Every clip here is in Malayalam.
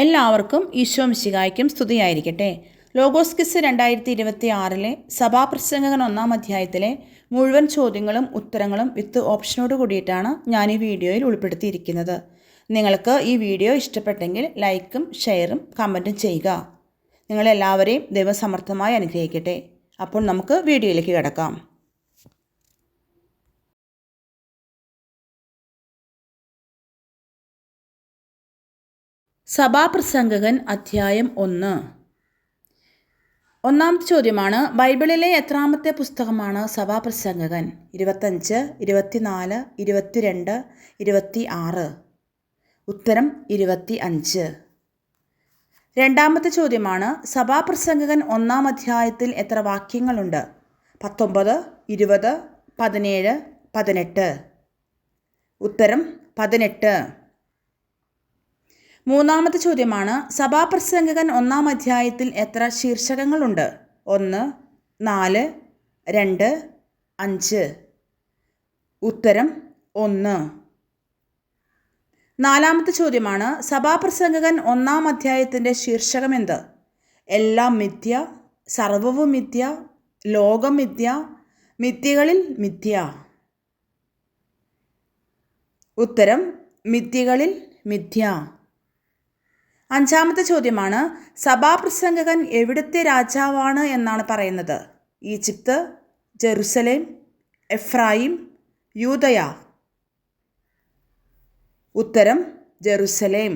എല്ലാവർക്കും ഈശോ മിശിഹായ്ക്കും സ്തുതിയായിരിക്കട്ടെ. ലോഗോസ് ക്വിസ് 2026 സഭാപ്രസംഗകൻ 1-ാം അധ്യായത്തിലെ മുഴുവൻ ചോദ്യങ്ങളും ഉത്തരങ്ങളും വിത്ത് ഓപ്ഷനോട് കൂടിയിട്ടാണ് ഞാൻ ഈ വീഡിയോയിൽ ഉൾപ്പെടുത്തിയിരിക്കുന്നത്. നിങ്ങൾക്ക് ഈ വീഡിയോ ഇഷ്ടപ്പെട്ടെങ്കിൽ ലൈക്കും ഷെയറും കമൻറ്റും ചെയ്യുക. നിങ്ങളെല്ലാവരെയും ദൈവം സമർത്ഥമായി അനുഗ്രഹിക്കട്ടെ. അപ്പോൾ നമുക്ക് വീഡിയോയിലേക്ക് കിടക്കാം. സഭാപ്രസംഗകൻ അധ്യായം 1. ഒന്നാമത്തെ ചോദ്യമാണ്, ബൈബിളിലെ എത്രാമത്തെ പുസ്തകമാണ് സഭാപ്രസംഗകൻ? 25, 24, 22, 26. ഉത്തരം 25. രണ്ടാമത്തെ ചോദ്യമാണ്, സഭാപ്രസംഗകൻ 1-ാം അധ്യായത്തിൽ എത്ര വാക്യങ്ങളുണ്ട്? 19, 20, 17, 18. ഉത്തരം 18. മൂന്നാമത്തെ ചോദ്യമാണ്, സഭാപ്രസംഗകൻ 1-ാം അധ്യായത്തിൽ എത്ര ശീർഷകങ്ങളുണ്ട്? 1, 4, 2, 5. ഉത്തരം 1. നാലാമത്തെ ചോദ്യമാണ്, സഭാപ്രസംഗകൻ 1-ാം അധ്യായത്തിൻ്റെ ശീർഷകം എന്ത്? എല്ലാം മിഥ്യ, സർവ്വവും മിഥ്യ, ലോകം മിഥ്യ, മിഥ്യകളിൽ മിഥ്യ. ഉത്തരം മിഥ്യകളിൽ മിഥ്യ. അഞ്ചാമത്തെ ചോദ്യമാണ്, സഭാപ്രസംഗകൻ എവിടുത്തെ രാജാവാണ് എന്നാണ് പറയുന്നത്? ഈജിപ്ത്, ജെറുസലേം, എഫ്രായിം, യൂദയ. ഉത്തരം ജെറുസലേം.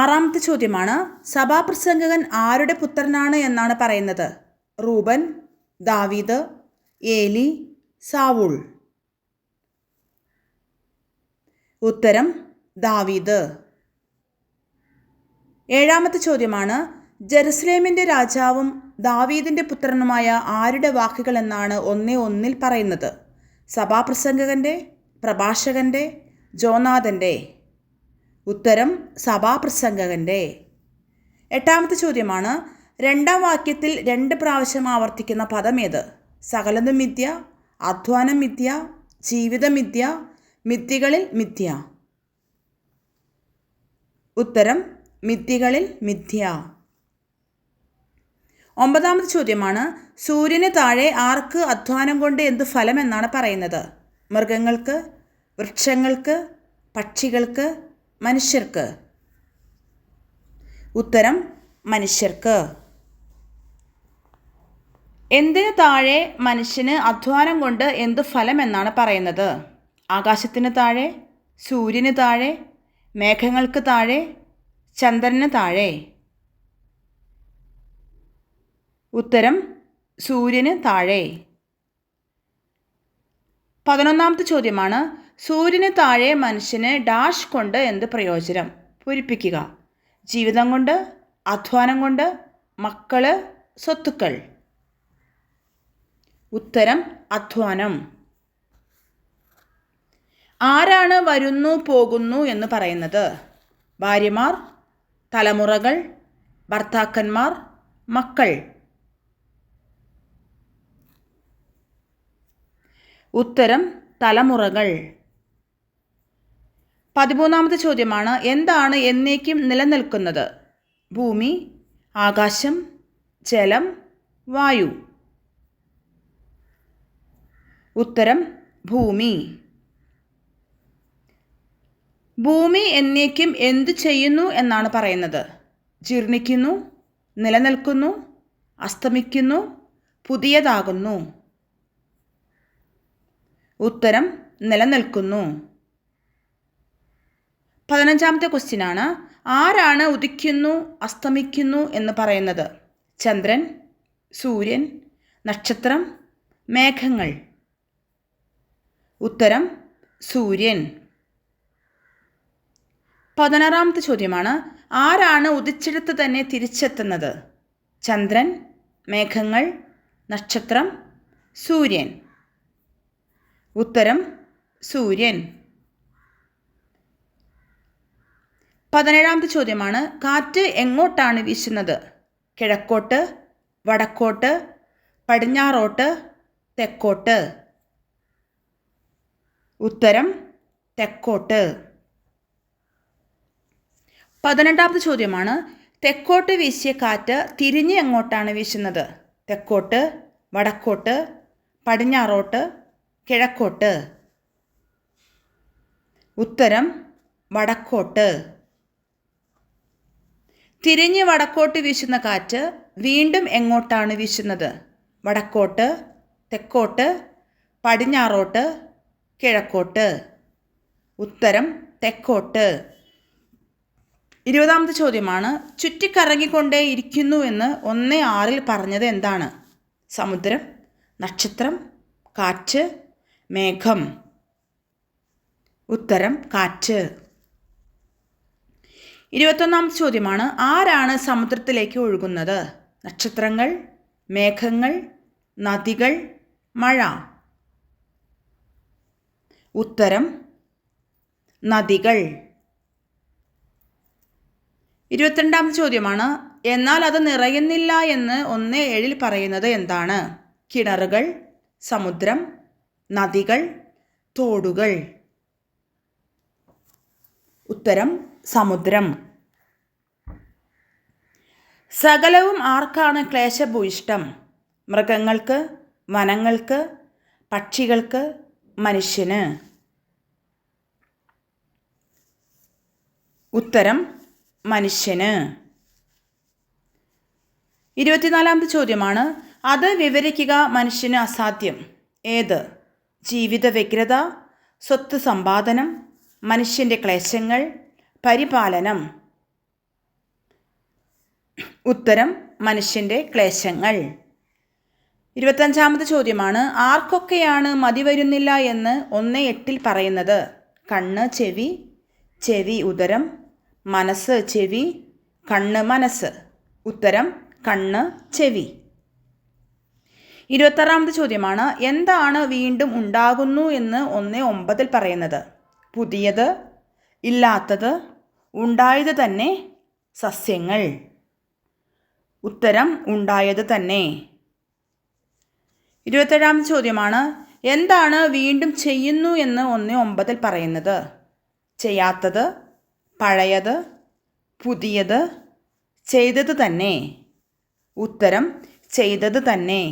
ആറാമത്തെ ചോദ്യമാണ്, സഭാപ്രസംഗകൻ ആരുടെ പുത്രനാണ് എന്നാണ് പറയുന്നത്? റൂബൻ, ദാവീദ്, ഏലി, സാവൂൾ. ഉത്തരം ദാവീദ്. ഏഴാമത്തെ ചോദ്യമാണ്, ജെറുസലേമിൻ്റെ രാജാവും ദാവീദിൻ്റെ പുത്രനുമായ ആരുടെ വാക്കുകൾ എന്നാണ് 1:1 പറയുന്നത്? സഭാപ്രസംഗകൻ്റെ, പ്രഭാഷകൻ്റെ, ജോനാഥൻ്റെ. ഉത്തരം സഭാപ്രസംഗകൻ്റെ. എട്ടാമത്തെ ചോദ്യമാണ്, 2-ാം വാക്യത്തിൽ 2 പ്രാവശ്യം ആവർത്തിക്കുന്ന പദം ഏത്? സകലതും മിഥ്യ, അധ്വാനം മിഥ്യ, ജീവിതം മിഥ്യ, മിഥ്യകളിൽ മിഥ്യ. ഉത്തരം മിഥ്യകളിൽ മിഥ്യ. 9-ാമത്തെ ചോദ്യമാണ്, സൂര്യന് താഴെ ആർക്ക് അധ്വാനം കൊണ്ട് എന്ത് ഫലം എന്നാണ് പറയുന്നത്? മൃഗങ്ങൾക്ക്, വൃക്ഷങ്ങൾക്ക്, പക്ഷികൾക്ക്, മനുഷ്യർക്ക്. ഉത്തരം മനുഷ്യർക്ക്. എന്തിനു താഴെ മനുഷ്യന് അധ്വാനം കൊണ്ട് എന്ത് ഫലം എന്നാണ് പറയുന്നത്? ആകാശത്തിന് താഴെ, സൂര്യന് താഴെ, മേഘങ്ങൾക്ക് താഴെ, ചന്ദ്രന് താഴെ. ഉത്തരം സൂര്യന് താഴെ. 11-ാമത്തെ ചോദ്യമാണ്, സൂര്യന് താഴെ മനുഷ്യന് ഡാഷ് കൊണ്ട് എന്ത് പ്രയോജനം? പൂരിപ്പിക്കുക. ജീവിതം കൊണ്ട്, അധ്വാനം കൊണ്ട്, മക്കള്, സ്വത്തുക്കൾ. ഉത്തരം അധ്വാനം. ആരാണ് വരുന്നു പോകുന്നു എന്ന് പറയുന്നത്? ഭാര്യമാർ, തലമുറകൾ, ഭർത്താക്കന്മാർ, മക്കൾ. ഉത്തരം തലമുറകൾ. 13-ാമത്തെ ചോദ്യമാണ്, എന്താണ് എന്നേക്കും നിലനിൽക്കുന്നത്? ഭൂമി, ആകാശം, ജലം, വായു. ഉത്തരം ഭൂമി. ഭൂമി എന്നേക്കും എന്തു ചെയ്യുന്നു എന്നാണ് പറയുന്നത്? ജീർണിക്കുന്നു, നിലനിൽക്കുന്നു, അസ്തമിക്കുന്നു, പുതിയതാകുന്നു. ഉത്തരം നിലനിൽക്കുന്നു. 15-ാമത്തെ ക്വസ്റ്റ്യനാണ്, ആരാണ് ഉദിക്കുന്നു, അസ്തമിക്കുന്നു എന്ന് പറയുന്നത്? ചന്ദ്രൻ, സൂര്യൻ, നക്ഷത്രം, മേഘങ്ങൾ. ഉത്തരം സൂര്യൻ. 16-ാമത്തെ ചോദ്യമാണ്, ആരാണ് ഉദിച്ചിടത്ത് തന്നെ തിരിച്ചെത്തുന്നത്? ചന്ദ്രൻ, മേഘങ്ങൾ, നക്ഷത്രം, സൂര്യൻ. ഉത്തരം സൂര്യൻ. 17-ാമത്തെ ചോദ്യമാണ്, കാറ്റ് എങ്ങോട്ടാണ് വീശുന്നത്? കിഴക്കോട്ട്, വടക്കോട്ട്, പടിഞ്ഞാറോട്ട്, തെക്കോട്ട്. ഉത്തരം തെക്കോട്ട്. 18ാമത്തെ ചോദ്യമാണ്, തെക്കോട്ട് വീശിയ കാറ്റ് തിരിഞ്ഞ് എങ്ങോട്ടാണ് വീശുന്നത്? തെക്കോട്ട്, വടക്കോട്ട്, പടിഞ്ഞാറോട്ട്, കിഴക്കോട്ട്? ഉത്തരം വടക്കോട്ട്. തിരിഞ്ഞ് വടക്കോട്ട് വീശുന്ന കാറ്റ് വീണ്ടും എങ്ങോട്ടാണ് വീശുന്നത്? വടക്കോട്ട്, തെക്കോട്ട്, പടിഞ്ഞാറോട്ട്, കിഴക്കോട്ട്? ഉത്തരം തെക്കോട്ട്. 20ാമത്തെ ചോദ്യമാണ്, ചുറ്റിക്കറങ്ങിക്കൊണ്ടേ ഇരിക്കുന്നു എന്ന് 1:6 പറഞ്ഞത് എന്താണ്? സമുദ്രം, നക്ഷത്രം, കാറ്റ്, മേഘം? ഉത്തരം കാറ്റ്. 21ാമത്തെ ചോദ്യമാണ്, ആരാണ് സമുദ്രത്തിലേക്ക് ഒഴുകുന്നത്? നക്ഷത്രങ്ങൾ, മേഘങ്ങൾ, നദികൾ, മഴ? ഉത്തരം നദികൾ. 22ാമത്തെ ചോദ്യമാണ്, എന്നാൽ അത് നിറയുന്നില്ല എന്ന് 1:7 പറയുന്നത് എന്താണ്? കിണറുകൾ, സമുദ്രം, നദികൾ, തോടുകൾ? ഉത്തരം സമുദ്രം. സകലവും ആർക്കാണ് ക്ലേശഭൂയിഷ്ടം? മൃഗങ്ങൾക്ക്, വനങ്ങൾക്ക്, പക്ഷികൾക്ക്, മനുഷ്യന്? ഉത്തരം മനുഷ്യന്. 24ാമത്തെ ചോദ്യമാണ്, അത് വിവരിക്കുക മനുഷ്യന് അസാധ്യം. ഏത്? ജീവിത വ്യഗ്രത, സ്വത്ത് സമ്പാദനം, മനുഷ്യൻ്റെ ക്ലേശങ്ങൾ, പരിപാലനം? ഉത്തരം മനുഷ്യൻ്റെ ക്ലേശങ്ങൾ. 25ാമത്തെ ചോദ്യമാണ്, ആർക്കൊക്കെയാണ് മതി വരുന്നില്ല എന്ന് 1:8 പറയുന്നത്? കണ്ണ്, ചെവി, ചെവി ഉദരം, മനസ്സ് ചെവി, കണ്ണ് മനസ്സ്? ഉത്തരം കണ്ണ് ചെവി. 26ാമത്തെ ചോദ്യമാണ്, എന്താണ് വീണ്ടും ഉണ്ടാകുന്നു എന്ന് 1:9 പറയുന്നത്? പുതിയത്, ഇല്ലാത്തത്, ഉണ്ടായത് തന്നെ, സസ്യങ്ങൾ? ഉത്തരം ഉണ്ടായത് തന്നെ. 27ാമത്തെ ചോദ്യമാണ്, എന്താണ് വീണ്ടും ചെയ്യുന്നു എന്ന് 1:9 പറയുന്നത്? ചെയ്യാത്തത്, പഴയത്, പുതിയത്, ചെയ്തത് തന്നെ? ഉത്തരം ചെയ്തത് തന്നെ.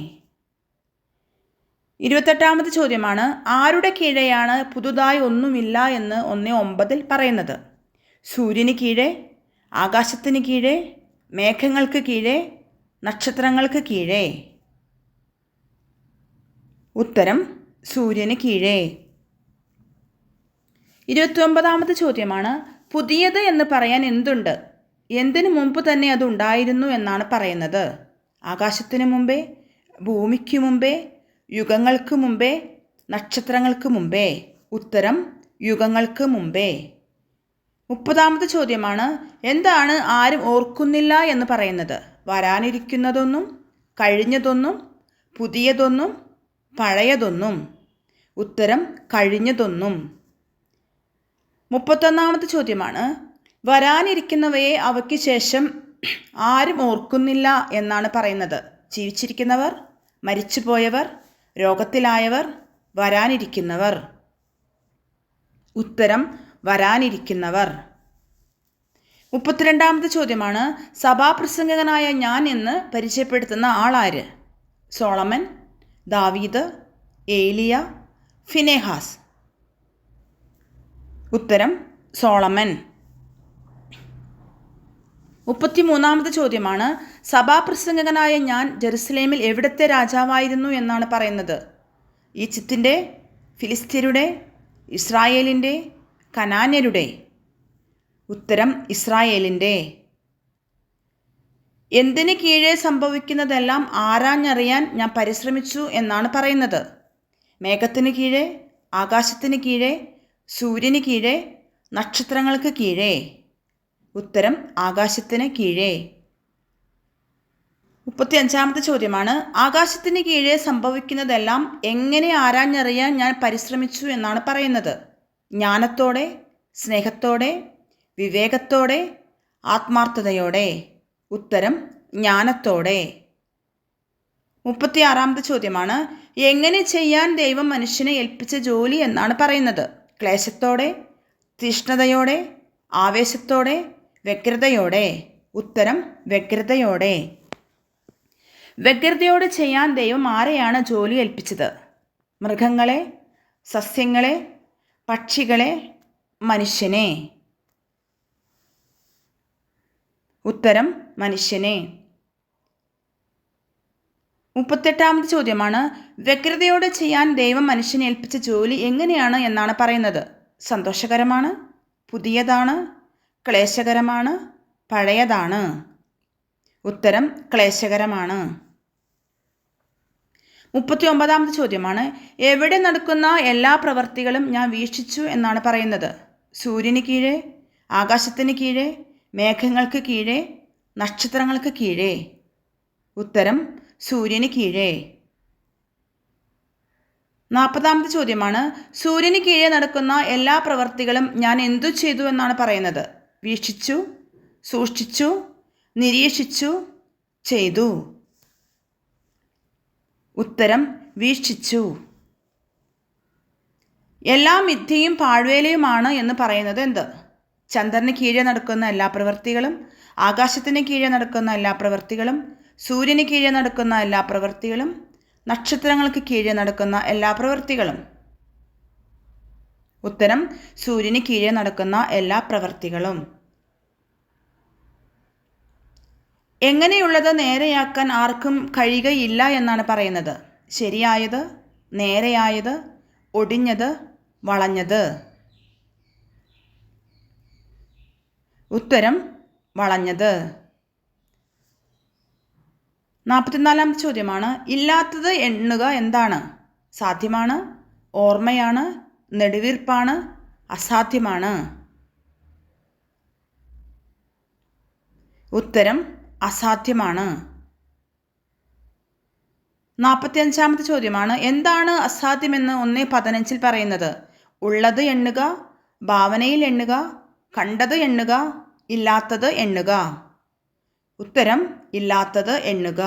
28ാമത്തെ ചോദ്യമാണ്, ആരുടെ കീഴെയാണ് പുതുതായി ഒന്നുമില്ല എന്ന് 1:9 പറയുന്നത്? സൂര്യന് കീഴെ, ആകാശത്തിന് കീഴെ, മേഘങ്ങൾക്ക് കീഴെ, നക്ഷത്രങ്ങൾക്ക് കീഴെ? ഉത്തരം സൂര്യന് കീഴെ. 29ാമത്തെ ചോദ്യമാണ്, പുതിയത് എന്ന് പറയാൻ എന്തുണ്ട്? എന്തിനു മുമ്പ് തന്നെ അത് ഉണ്ടായിരുന്നു എന്നാണ് പറയുന്നത്? ആകാശത്തിന് മുമ്പേ, ഭൂമിക്ക് മുമ്പേ, യുഗങ്ങൾക്ക് മുമ്പേ, നക്ഷത്രങ്ങൾക്ക് മുമ്പേ? ഉത്തരം യുഗങ്ങൾക്ക് മുമ്പേ. 30ാമത്തെ ചോദ്യമാണ്, എന്താണ് ആരും ഓർക്കുന്നില്ല എന്ന് പറയുന്നത്? വരാനിരിക്കുന്നതൊന്നും, കഴിഞ്ഞതൊന്നും, പുതിയതൊന്നും, പഴയതൊന്നും? ഉത്തരം കഴിഞ്ഞതൊന്നും. 31ാമത്തെ ചോദ്യമാണ്, വരാനിരിക്കുന്നവയെ അവയ്ക്ക് ശേഷം ആരും ഓർക്കുന്നില്ല എന്നാണ് പറയുന്നത്? ജീവിച്ചിരിക്കുന്നവർ, മരിച്ചുപോയവർ, രോഗത്തിലായവർ, വരാനിരിക്കുന്നവർ? ഉത്തരം വരാനിരിക്കുന്നവർ. 32ാമത്തെ ചോദ്യമാണ്, സഭാപ്രസംഗകനായ ഞാൻ എന്ന് പരിചയപ്പെടുത്തുന്ന ആളാര്? സോളമൻ, ദാവീദ്, ഏലിയ, ഫിനെഹാസ്? ഉത്തരം സോളമൻ. 33ാമത്തെ ചോദ്യമാണ്, സഭാപ്രസംഗകനായ ഞാൻ ജെറുസലേമിൽ എവിടത്തെ രാജാവായിരുന്നു എന്നാണ് പറയുന്നത്? ഈജിപ്തിൻ്റെ, ഫിലിസ്ത്യരുടെ, ഇസ്രായേലിൻ്റെ, കനാന്യരുടെ? ഉത്തരം ഇസ്രായേലിൻ്റെ. എന്തിന് കീഴെ സംഭവിക്കുന്നതെല്ലാം ആരാഞ്ഞറിയാൻ ഞാൻ പരിശ്രമിച്ചു എന്നാണ് പറയുന്നത്? മേഘത്തിന് കീഴെ, ആകാശത്തിന് കീഴെ, സൂര്യന് കീഴെ, നക്ഷത്രങ്ങൾക്ക് കീഴെ? ഉത്തരം ആകാശത്തിന് കീഴെ. 35ാമത്തെ ചോദ്യമാണ്, ആകാശത്തിന് കീഴെ സംഭവിക്കുന്നതെല്ലാം എങ്ങനെ ആരാഞ്ഞറിയാൻ ഞാൻ പരിശ്രമിച്ചു എന്നാണ് പറയുന്നത്? ജ്ഞാനത്തോടെ, സ്നേഹത്തോടെ, വിവേകത്തോടെ, ആത്മാർത്ഥതയോടെ? ഉത്തരം ജ്ഞാനത്തോടെ. 36ാമത്തെ ചോദ്യമാണ്, എങ്ങനെ ചെയ്യാൻ ദൈവം മനുഷ്യനെ ഏൽപ്പിച്ച ജോലി എന്നാണ് പറയുന്നത്? ക്ലേശത്തോടെ, തീഷ്ണതയോടെ, ആവേശത്തോടെ, വ്യഗ്രതയോടെ. ഉത്തരം വ്യഗ്രതയോടെ. വ്യഗ്രതയോടെ ചെയ്യാൻ ദൈവം ആരെയാണ് ജോലി ഏൽപ്പിച്ചത്? മൃഗങ്ങളെ, സസ്യങ്ങളെ, പക്ഷികളെ, മനുഷ്യനെ? ഉത്തരം മനുഷ്യനെ. 38ാമത്തെ ചോദ്യമാണ്, വ്യഗ്രതയോടെ ചെയ്യാൻ ദൈവം മനുഷ്യനെ ഏൽപ്പിച്ച ജോലി എങ്ങനെയാണ് എന്നാണ് പറയുന്നത്? സന്തോഷകരമാണ്, പുതിയതാണ്, ക്ലേശകരമാണ്, പഴയതാണ്? ഉത്തരം ക്ലേശകരമാണ്. 39ാമത്തെ ചോദ്യമാണ്, എവിടെ നടക്കുന്ന എല്ലാ പ്രവൃത്തികളും ഞാൻ വീക്ഷിച്ചു എന്നാണ് പറയുന്നത്? സൂര്യന് കീഴെ, ആകാശത്തിന് കീഴെ, മേഘങ്ങൾക്ക് കീഴെ, നക്ഷത്രങ്ങൾക്ക് കീഴെ? ഉത്തരം സൂര്യന് കീഴെ. 40ാമത്തെ ചോദ്യമാണ്, സൂര്യന് കീഴെ നടക്കുന്ന എല്ലാ പ്രവൃത്തികളും ഞാൻ എന്തു ചെയ്തു എന്നാണ് പറയുന്നത്? വീക്ഷിച്ചു, സൂക്ഷിച്ചു, നിരീക്ഷിച്ചു, ചെയ്തു? ഉത്തരം വീക്ഷിച്ചു. എല്ലാ മിഥ്യയും പാഴ്വേലയുമാണ് എന്ന് പറയുന്നത് എന്ത്? ചന്ദ്രന് കീഴെ നടക്കുന്ന എല്ലാ പ്രവൃത്തികളും, ആകാശത്തിന് കീഴെ നടക്കുന്ന എല്ലാ പ്രവൃത്തികളും, സൂര്യന് കീഴെ നടക്കുന്ന എല്ലാ പ്രവൃത്തികളും, നക്ഷത്രങ്ങൾക്ക് കീഴെ നടക്കുന്ന എല്ലാ പ്രവൃത്തികളും? ഉത്തരം സൂര്യന് കീഴെ നടക്കുന്ന എല്ലാ പ്രവൃത്തികളും. എങ്ങനെയുള്ളത് നേരെയാക്കാൻ ആർക്കും കഴിയുകയില്ല എന്നാണ് പറയുന്നത്? ശരിയായത്, നേരെയായത്, ഒടിഞ്ഞത്, വളഞ്ഞത്? ഉത്തരം വളഞ്ഞത്. 44ാമത്തെ ചോദ്യമാണ്, ഇല്ലാത്തത് എണ്ണുക എന്താണ്? സാധ്യമാണ്, ഓർമ്മയാണ്, നെടുവീർപ്പാണ്, അസാധ്യമാണ്? ഉത്തരം അസാധ്യമാണ്. 45ാമത്തെ ചോദ്യമാണ്, എന്താണ് അസാധ്യമെന്ന് 1:15 പറയുന്നത്? ഉള്ളത് എണ്ണുക, ഭാവനയിൽ എണ്ണുക, കണ്ടത് എണ്ണുക, ഇല്ലാത്തത് എണ്ണുക? ഉത്തരം ഇല്ലാത്തത് എണ്ണുക.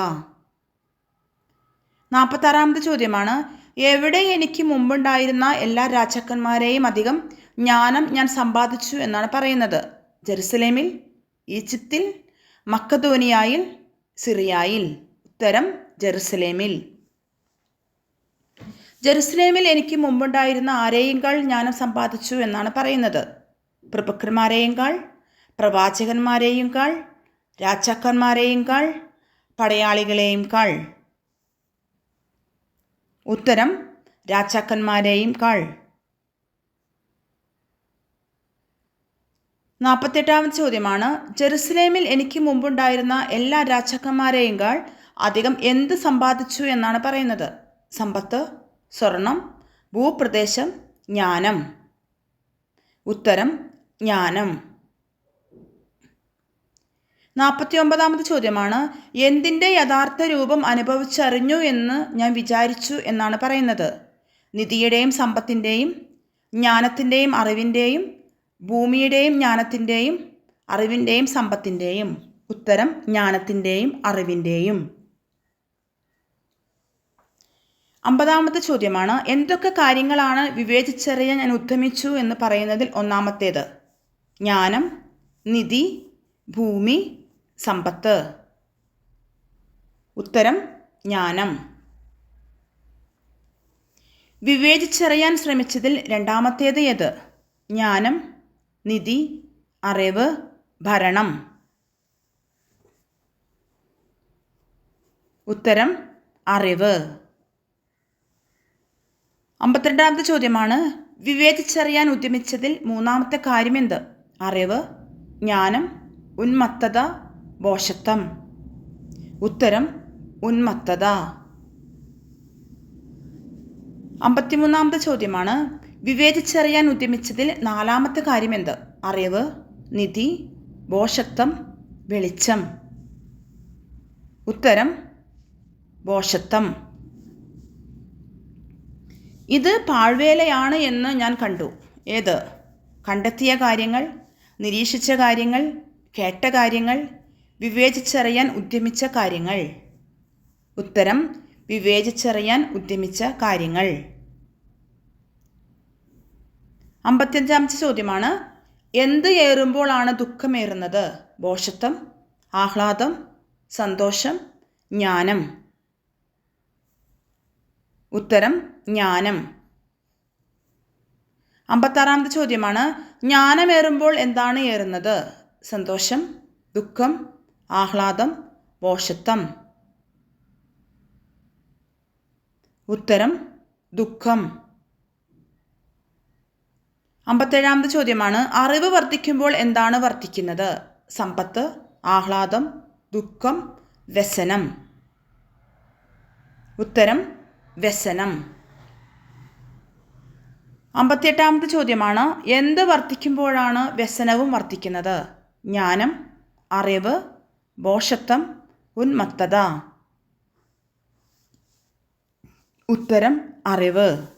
46ാമത്തെ ചോദ്യമാണ്, എവിടെ എനിക്ക് മുമ്പുണ്ടായിരുന്ന എല്ലാ രാജാക്കന്മാരെയും അധികം ജ്ഞാനം ഞാൻ സമ്പാദിച്ചു എന്നാണ് പറയുന്നത്? ജെറുസലേമിൽ, ഈജിപ്തിൽ, മക്കദോനിയായിൽ, സിറിയായിൽ? ഉത്തരം ജെറുസലേമിൽ. ജെറുസലേമിൽ എനിക്ക് മുമ്പുണ്ടായിരുന്ന ആരെയേക്കാൾ ജ്ഞാനം സമ്പാദിച്ചു എന്നാണ് പറയുന്നത്? പ്രഭുക്കന്മാരെയേക്കാൾ, പ്രവാചകന്മാരെയേക്കാൾ, രാജാക്കന്മാരെയേക്കാൾ, പടയാളികളെയേക്കാൾ? ഉത്തരം രാജാക്കന്മാരെയേക്കാൾ. 48ാമത്തെ ചോദ്യമാണ്, ജെറുസലേമിൽ എനിക്ക് മുമ്പുണ്ടായിരുന്ന എല്ലാ രാജാക്കന്മാരെയേക്കാൾ അധികം എന്ത് സമ്പാദിച്ചു എന്നാണ് പറയുന്നത്? സമ്പത്ത്, സ്വർണം, ഭൂപ്രദേശം, ജ്ഞാനം? ഉത്തരം ജ്ഞാനം. 49ാമത്തെ ചോദ്യമാണ്, എന്തിൻ്റെ യഥാർത്ഥ രൂപം അനുഭവിച്ചറിഞ്ഞു എന്ന് ഞാൻ വിചാരിച്ചു എന്നാണ് പറയുന്നത്? നിധിയുടെയും സമ്പത്തിൻ്റെയും, ജ്ഞാനത്തിൻ്റെയും അറിവിൻ്റെയും, ഭൂമിയുടെയും ജ്ഞാനത്തിൻ്റെയും, അറിവിൻ്റെയും സമ്പത്തിൻ്റെയും? ഉത്തരം ജ്ഞാനത്തിൻ്റെയും അറിവിൻ്റെയും. 50ാമത്തെ ചോദ്യമാണ്, എന്തൊക്കെ കാര്യങ്ങളാണ് വിവേചിച്ചറിയാൻ ഞാൻ ഉദ്യമിച്ചു എന്ന് പറയുന്നതിൽ ഒന്നാമത്തേത്? ജ്ഞാനം, നിധി, ഭൂമി, സമ്പത്ത്? ഉത്തരം ജ്ഞാനം. വിവേചിച്ചറിയാൻ ശ്രമിച്ചതിൽ രണ്ടാമത്തേത് ഏത്? ജ്ഞാനം, നിധി, അറിവ്, ഭരണം? ഉത്തരം അറിവ്. 52ാമത്തെ ചോദ്യമാണ്, വിവേചിച്ചറിയാൻ ഉദ്യമിച്ചതിൽ മൂന്നാമത്തെ കാര്യമെന്ത്? അറിവ്, ജ്ഞാനം, ഉന്മത്തത, ഭോഷത്വം? ഉത്തരം ഉന്മത്തത. 53ാമത്തെ ചോദ്യമാണ്, വിവേചിച്ചറിയാൻ ഉദ്യമിച്ചതിൽ നാലാമത്തെ കാര്യമെന്ത്? അറിവ്, നിധി, ഭോഷത്വം, വെളിച്ചം? ഉത്തരം ഭോഷത്വം. ഇത് പാഴ്വേലയാണ് എന്ന് ഞാൻ കണ്ടു. ഏത്? കണ്ടെത്തിയ കാര്യങ്ങൾ, നിരീക്ഷിച്ച കാര്യങ്ങൾ, കേട്ട കാര്യങ്ങൾ, വിവേചിച്ചറിയാൻ ഉദ്യമിച്ച കാര്യങ്ങൾ? ഉത്തരം വിവേചിച്ചറിയാൻ ഉദ്യമിച്ച കാര്യങ്ങൾ. 55ാമത്തെ ചോദ്യമാണ്, എന്ത് ഏറുമ്പോഴാണ് ദുഃഖമേറുന്നത്? ഭോഷത്വം, ആഹ്ലാദം, സന്തോഷം, ജ്ഞാനം. ഉത്തരം ജ്ഞാനം. 56-ാമത്തെ ചോദ്യമാണ്, ജ്ഞാനമേറുമ്പോൾ എന്താണ് ഏറുന്നത്? സന്തോഷം, ദുഃഖം, ആഹ്ലാദം, ഭോഷത്വം. ഉത്തരം ദുഃഖം. 57-ാമത്തെ ചോദ്യമാണ്, അറിവ് വർദ്ധിക്കുമ്പോൾ എന്താണ് വർദ്ധിക്കുന്നത്? സമ്പത്ത്, ആഹ്ലാദം, ദുഃഖം, വ്യസനം. ഉത്തരം വ്യസനം. 58-ാമത്തെ ചോദ്യമാണ്, എന്ത് വർദ്ധിക്കുമ്പോഴാണ് വ്യസനവും വർദ്ധിക്കുന്നത്? ജ്ഞാനം, അറിവ്, ഭോഷത്വം, ഉന്മത്തത. ഉത്തരം അറിവ്.